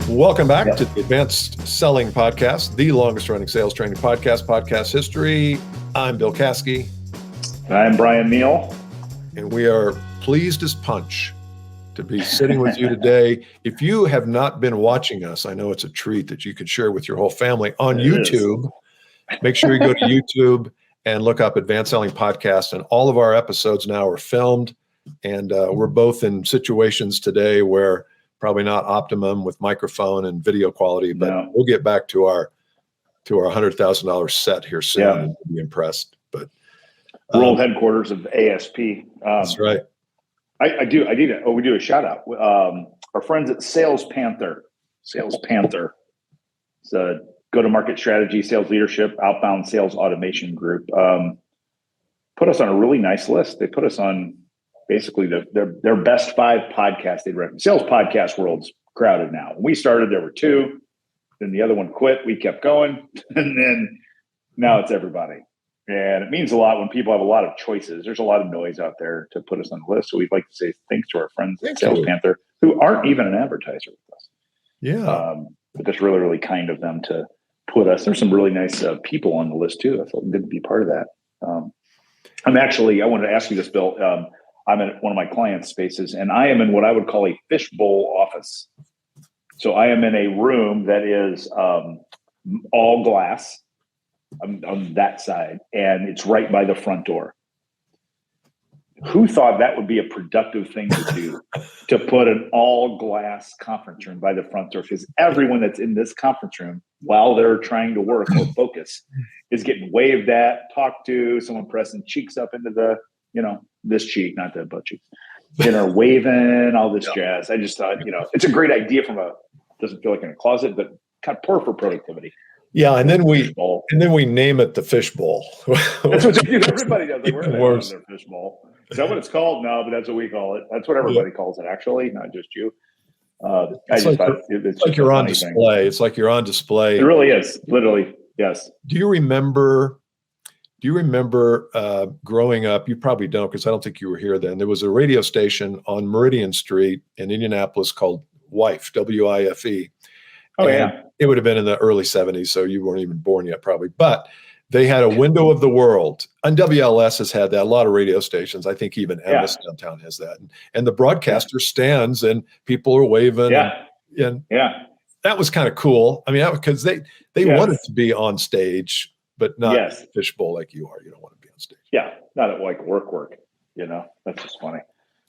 Welcome back to the Advanced Selling Podcast, the longest running sales training podcast history. I'm Bill Caskey. And I'm Bryan Neal. And we are pleased as punch to be sitting with you today. If you have not been watching us, I know it's a treat that you could share with your whole family on YouTube. Make sure you go to YouTube and look up Advanced Selling Podcast. And all of our episodes now are filmed. And we're both in situations today where probably not optimum with microphone and video quality, but we'll get back to our $100,000 set here soon and be impressed. But world headquarters of ASP. That's right. We do a shout out. Our friends at Sales Panther. It's a go-to-market strategy, sales leadership, outbound sales automation group. Put us on a really nice list. They put us on basically their best 5 podcasts they'd recommend. Sales podcast world's crowded now. When we started, there were 2. Then the other one quit. We kept going. And then now it's everybody. And it means a lot when people have a lot of choices. There's a lot of noise out there to put us on the list. So we'd like to say thanks to our friends at Sales Panther, who aren't even an advertiser with us. Yeah. But that's really, really kind of them to put us. There's some really nice people on the list too. I felt good to be part of that. I wanted to ask you this, Bill. I'm at one of my clients' spaces, and I am in what I would call a fishbowl office. So I am in a room that is all glass on that side, and it's right by the front door. Who thought that would be a productive thing to do, to put an all glass conference room by the front door? Because everyone that's in this conference room, while they're trying to work or focus, is getting waved at, talked to, someone pressing cheeks up into the, this cheek, not the butt cheeks, waving, all this jazz. I just thought, it's a great idea doesn't feel like in a closet, but kind of poor for productivity. Yeah, and then we name it the fishbowl. That's what everybody does. Like, where is their fishbowl? Is that what it's called? No, but that's what we call it. That's what everybody calls it, actually, not just you. It's like you're on display. It's like you're on display. It really is, literally. Yes. Do you remember growing up? You probably don't, because I don't think you were here then. There was a radio station on Meridian Street in Indianapolis called WIFE, W-I-F-E. Oh, and yeah. It would have been in the early 70s, so you weren't even born yet, probably. But they had a window of the world. And WLS has had that. A lot of radio stations. I think even MS Downtown has that. And the broadcaster stands and people are waving. And that was kind of cool. I mean, because they wanted to be on stage, but not fishbowl like you are. You don't want to be on stage. Yeah, not at like work. That's just funny.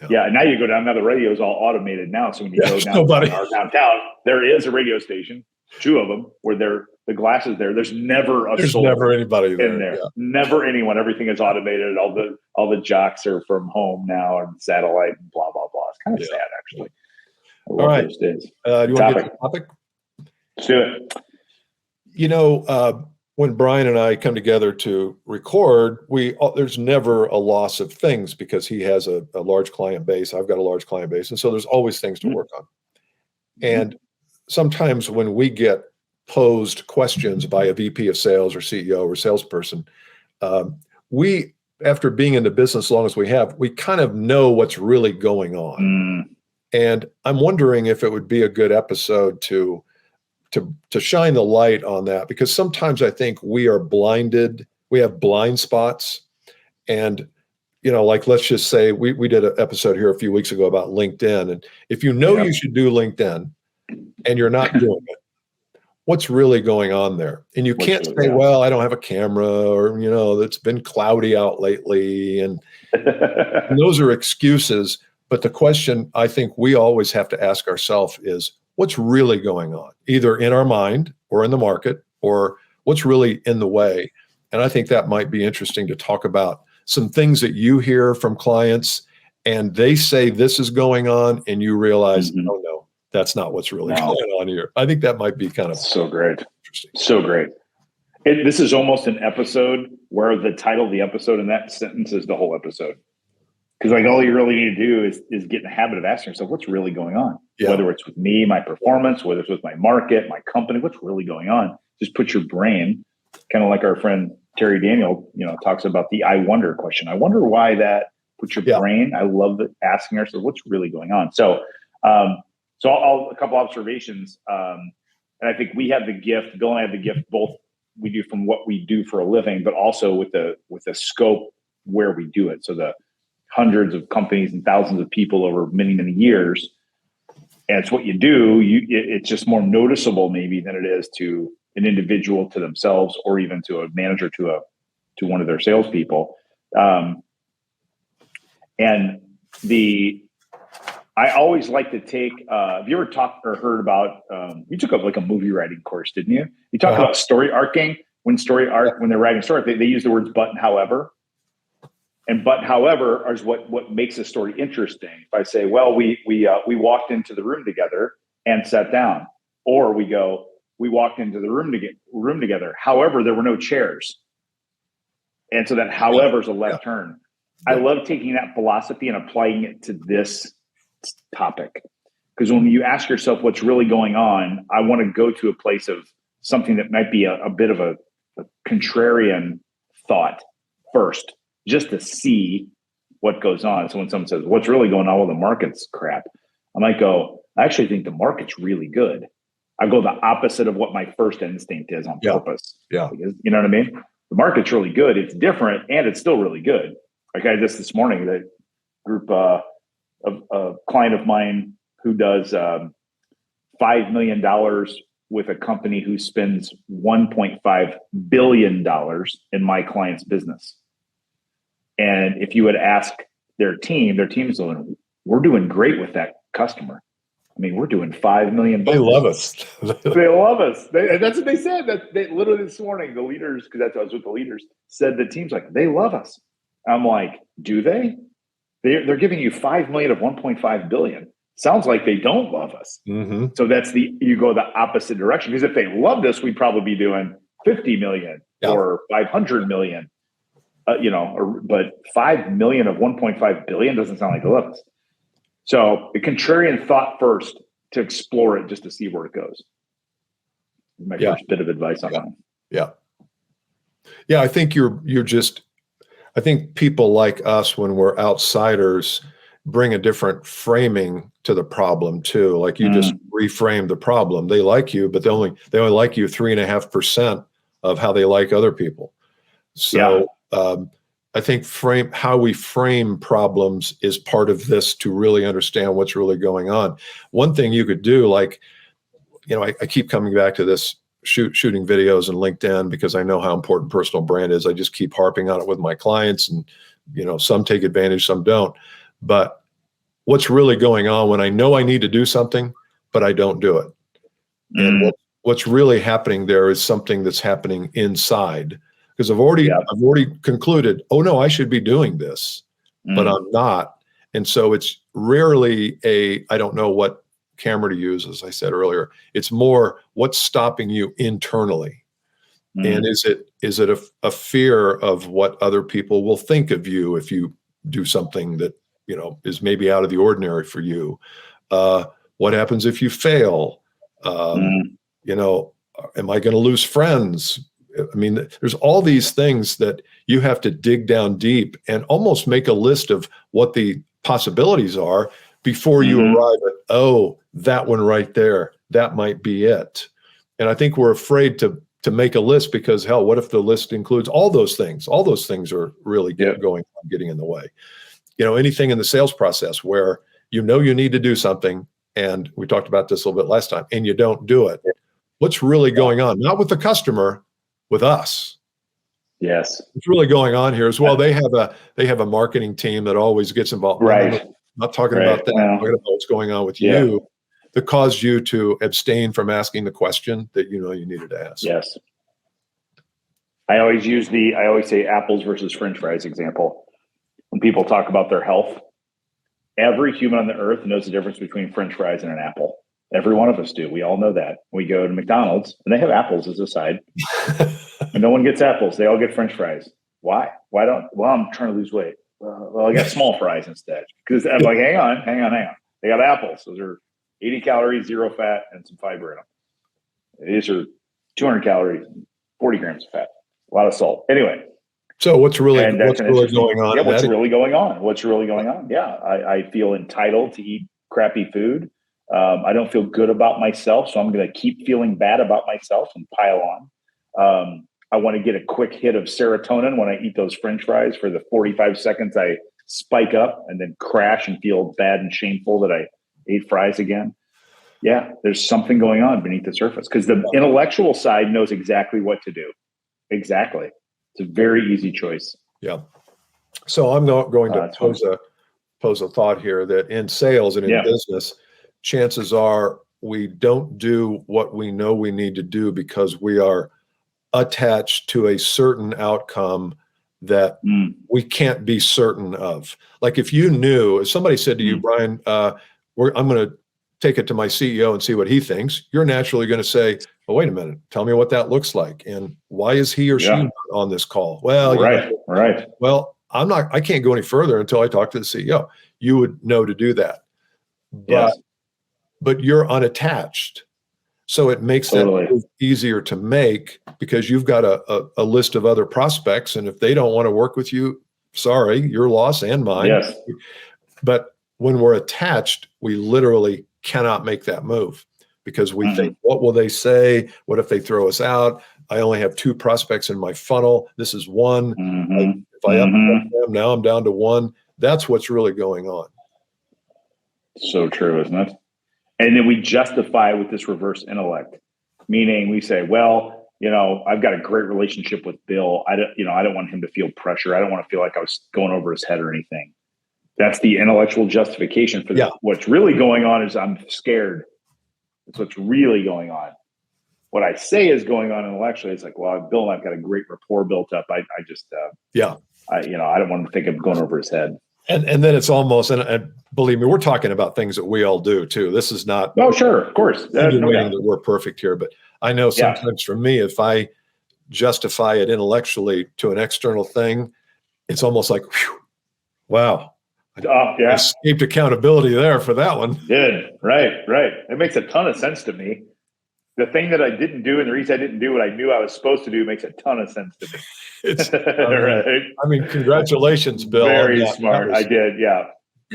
Yeah, now you go down. Now the radio is all automated now. So when you go downtown, there is a radio station, 2 of them, where the glass is there. There's never anybody there. In there. Yeah. Never anyone. Everything is automated. All the jocks are from home now and satellite and blah blah blah. It's kind of sad, actually. I love those days. Do you want to get to the topic? Let's do it. When Bryan and I come together to record, there's never a loss of things because he has a large client base. I've got a large client base. And so there's always things to work on. And sometimes when we get posed questions by a VP of sales or CEO or salesperson, we, after being in the business as long as we have, we kind of know what's really going on. And I'm wondering if it would be a good episode to shine the light on that, because sometimes I think we are blinded. We have blind spots. And, like, let's just say we did an episode here a few weeks ago about LinkedIn. And if you should do LinkedIn and you're not doing it, what's really going on there? And you can't say, well, I don't have a camera, or, it's been cloudy out lately. And those are excuses. But the question I think we always have to ask ourselves is, what's really going on, either in our mind or in the market, or what's really in the way? And I think that might be interesting to talk about some things that you hear from clients and they say this is going on and you realize, oh no, that's not what's really going on here. I think that might be kind of so great. Interesting. So great. This is almost an episode where the title of the episode in that sentence is the whole episode. Because all you really need to do is get in the habit of asking yourself, what's really going on? Yeah. Whether it's with me, my performance, whether it's with my market, my company, what's really going on? Just put your brain, kind of like our friend Terry Daniel, talks about the I wonder question. I wonder why that. Put your brain. I love asking ourselves, what's really going on? So So a couple observations. And I think we have the gift, Bill and I have the gift, both we do from what we do for a living, but also with the scope where we do it. So the hundreds of companies and thousands of people over many, many years. And it's what you do. It's just more noticeable maybe than it is to an individual, to themselves, or even to a manager, to one of their salespeople. And I always like to take. Have you ever talked or heard about? You took up like a movie writing course, didn't you? You talked about story arcing. When they're writing story, they use the words "but" and "however." And "but however" is what makes a story interesting. If I say, well, we walked into the room together and sat down, or we walked into the room together. However, there were no chairs. And so that however is a left turn. I love taking that philosophy and applying it to this topic. Because when you ask yourself what's really going on, I want to go to a place of something that might be a bit of a contrarian thought first, just to see what goes on. So when someone says, what's really going on? Well, the market's crap. I might go, I actually think the market's really good. I go the opposite of what my first instinct is on purpose. Yeah. Because, you know what I mean? The market's really good. It's different and it's still really good. Like I just this morning, the group of a client of mine who does $5 million with a company who spends $1.5 billion in my client's business. And if you would ask their team's going, we're doing great with that customer. I mean, we're doing $5 million. They love us. They love us. That's what they said. That they literally this morning, the leaders, because that's what I was with the leaders, said the team's like, they love us. I'm like, do they? They're giving you $5 million of $1.5 billion. Sounds like they don't love us. Mm-hmm. So you go the opposite direction. Because if they loved us, we'd probably be doing 50 million or 500 million. But 5 million of 1.5 billion doesn't sound like they love us. So the contrarian thought first to explore it, just to see where it goes. My first bit of advice on that. Yeah. Yeah. I think I think people like us, when we're outsiders, bring a different framing to the problem too. Like you just reframe the problem. They like you, but they only like you 3.5% of how they like other people. So I think how we frame problems is part of this to really understand what's really going on. One thing you could do, like, I keep coming back to this shooting videos on LinkedIn because I know how important personal brand is. I just keep harping on it with my clients, and some take advantage, some don't. But what's really going on when I know I need to do something, but I don't do it? And what's really happening there is something that's happening inside. Because I've already concluded, oh no, I should be doing this, but I'm not. And so it's rarely I don't know what camera to use, as I said earlier. It's more what's stopping you internally. And is it a fear of what other people will think of you if you do something that, is maybe out of the ordinary for you? What happens if you fail? Am I going to lose friends? I mean, there's all these things that you have to dig down deep and almost make a list of what the possibilities are before you arrive at, oh, that one right there, that might be it. And I think we're afraid to make a list because, hell, what if the list includes all those things? All those things are really getting in the way. Anything in the sales process where you need to do something, and we talked about this a little bit last time, and you don't do it. What's really going on? Not with the customer, with us. Yes. What's really going on here is, well, they have a marketing team that always gets involved. Right. I'm not talking about that. I'm talking about what's going on with you that caused you to abstain from asking the question that you needed to ask. Yes. I always say apples versus French fries example. When people talk about their health, every human on the earth knows the difference between French fries and an apple. Every one of us do. We all know that. We go to McDonald's and they have apples as a side. And no one gets apples. They all get French fries. Why? Why don't? Well, I'm trying to lose weight. Well, I got small fries instead. Because I'm like, hang on. They got apples. Those are 80 calories, 0 fat, and some fiber in them. These are 200 calories, 40 grams of fat, a lot of salt. Anyway. So what's really going on? Yeah, what's really going on? Yeah, I feel entitled to eat crappy food. I don't feel good about myself, so I'm going to keep feeling bad about myself and pile on. I want to get a quick hit of serotonin when I eat those French fries. For the 45 seconds I spike up and then crash and feel bad and shameful that I ate fries again. Yeah, there's something going on beneath the surface, because the intellectual side knows exactly what to do. Exactly. It's a very easy choice. Yeah. So I'm going to pose a thought here that in sales and in business, chances are we don't do what we know we need to do because we are attached to a certain outcome that we can't be certain of. Like if somebody said to you, Bryan, I'm going to take it to my CEO and see what he thinks, you're naturally going to say, well, wait a minute, tell me what that looks like. And why is he or she not on this call? Well, right. Well, I can't go any further until I talk to the CEO. You would know to do that. But you're unattached. So it makes that move easier to make because you've got a list of other prospects. And if they don't want to work with you, sorry, your loss and mine. Yes. But when we're attached, we literally cannot make that move because we think, what will they say? What if they throw us out? I only have 2 prospects in my funnel. This is one. If I upset them, now I'm down to 1. That's what's really going on. So true, isn't it? And then we justify with this reverse intellect, meaning we say, well, I've got a great relationship with Bill. I don't want him to feel pressure. I don't want to feel like I was going over his head or anything. That's the intellectual justification for that. What's really going on is I'm scared. That's what's really going on. What I say is going on intellectually. It's like, well, Bill and I've got a great rapport built up. I don't want to think of going over his head. And then it's almost, and believe me, we're talking about things that we all do too. This is not. Oh, sure, of course. That we're perfect here, but I know sometimes for me, if I justify it intellectually to an external thing, it's almost like, whew, wow. I escaped accountability there for that one. Did right. It makes a ton of sense to me. The thing that I didn't do and the reason I didn't do what I knew I was supposed to do makes a ton of sense to me. I mean, congratulations, Bill. Very smart. I did. Yeah.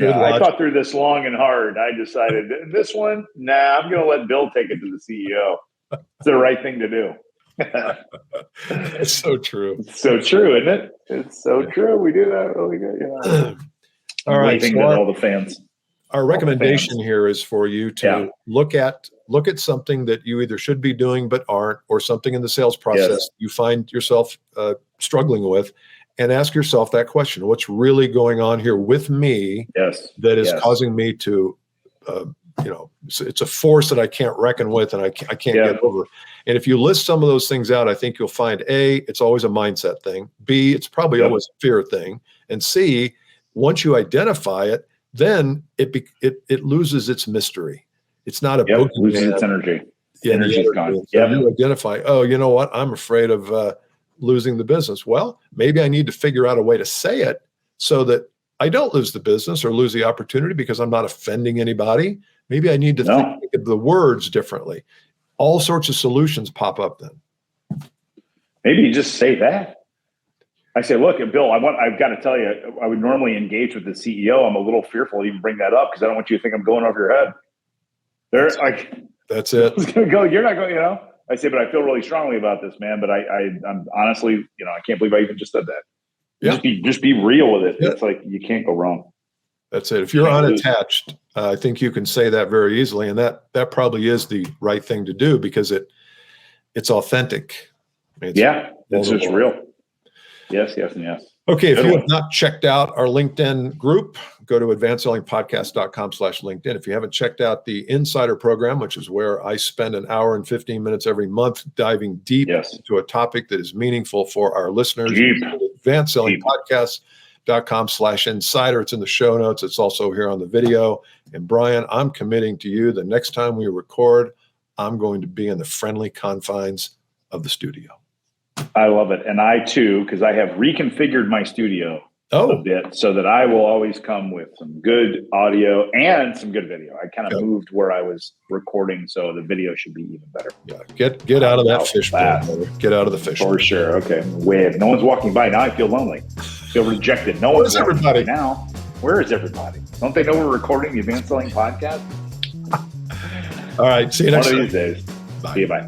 I thought through this long and hard. I decided this one, I'm going to let Bill take it to the CEO. It's the right thing to do. It's so true. It's so true, isn't it? It's so true. We do that really good. All right. So all the fans. Our recommendation here is for you to look at something that you either should be doing but aren't, or something in the sales process you find yourself struggling with, and ask yourself that question: what's really going on here with me that is causing me to, it's a force that I can't reckon with and I can't get over. And if you list some of those things out, I think you'll find A, it's always a mindset thing. B, it's probably always a fear thing. And C, once you identify it, then it loses its mystery. It's not a boogeyman. Loses its energy. Energy's gone. So you identify, oh, you know what? I'm afraid of losing the business. Well, maybe I need to figure out a way to say it so that I don't lose the business or lose the opportunity because I'm not offending anybody. Maybe I need to think of the words differently. All sorts of solutions pop up then. Maybe you just say that. I say, look, Bill, I've got to tell you, I would normally engage with the CEO. I'm a little fearful to even bring that up because I don't want you to think I'm going over your head. That's it. I was going to go, you're not going, I say, but I feel really strongly about this, man. But I'm honestly, I can't believe I even just said that. Yeah. Just be real with it. Yeah. It's like, you can't go wrong. That's it. If you're unattached, I think you can say that very easily. And that probably is the right thing to do because it's authentic. It's just real. Yes, and yes. Okay, if you have not checked out our LinkedIn group, go to advancedsellingpodcast.com/LinkedIn. If you haven't checked out the Insider program, which is where I spend an hour and 15 minutes every month diving deep into a topic that is meaningful for our listeners, advancedsellingpodcast.com/insider. It's in the show notes. It's also here on the video. And Bryan, I'm committing to you the next time we record, I'm going to be in the friendly confines of the studio. I love it. And I too, because I have reconfigured my studio a bit so that I will always come with some good audio and some good video. I kind of moved where I was recording, so the video should be even better. Yeah, get out of that fish bowl. Get out of the fish bowl. For sure. Okay. Wave. No one's walking by. Now I feel lonely. I feel rejected. Where's everybody now? Where is everybody? Don't they know we're recording the Advanced Selling Podcast? All right. See you One next of time. these days. Bye. See you. Bye.